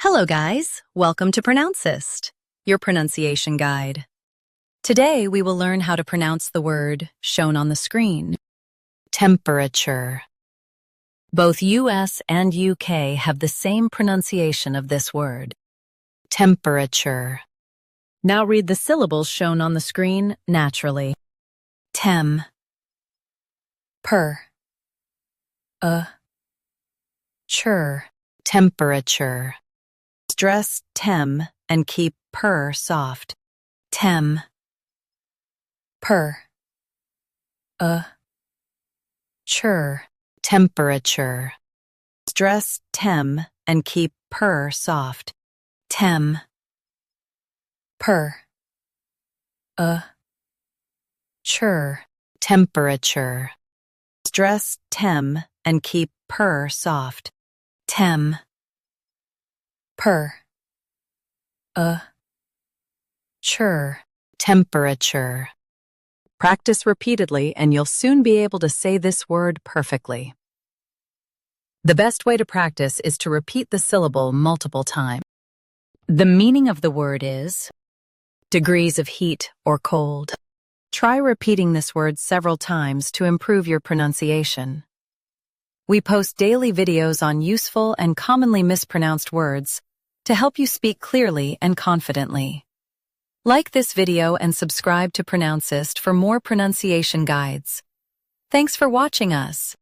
Hello guys, welcome to Pronouncist, your pronunciation guide. Today we will learn how to pronounce the word shown on the screen. Temperature. Both US and UK have the same pronunciation of this word. Temperature. Now read the syllables shown on the screen naturally. Tem. Per. Chur. Temperature. Stress tem and keep per soft. Tem. Per. Chur. Temperature. Stress tem and keep per soft. Tem. Per. Chur. Temperature. Stress tem and keep per soft. Tem. Per. Chur. Temperature. Practice repeatedly and you'll soon be able to say this word perfectly. The best way to practice is to repeat the syllable multiple times. The meaning of the word is degrees of heat or cold. Try repeating this word several times to improve your pronunciation. We post daily videos on useful and commonly mispronounced words to help you speak clearly and confidently. Like this video and subscribe to Pronouncist for more pronunciation guides. Thanks for watching us.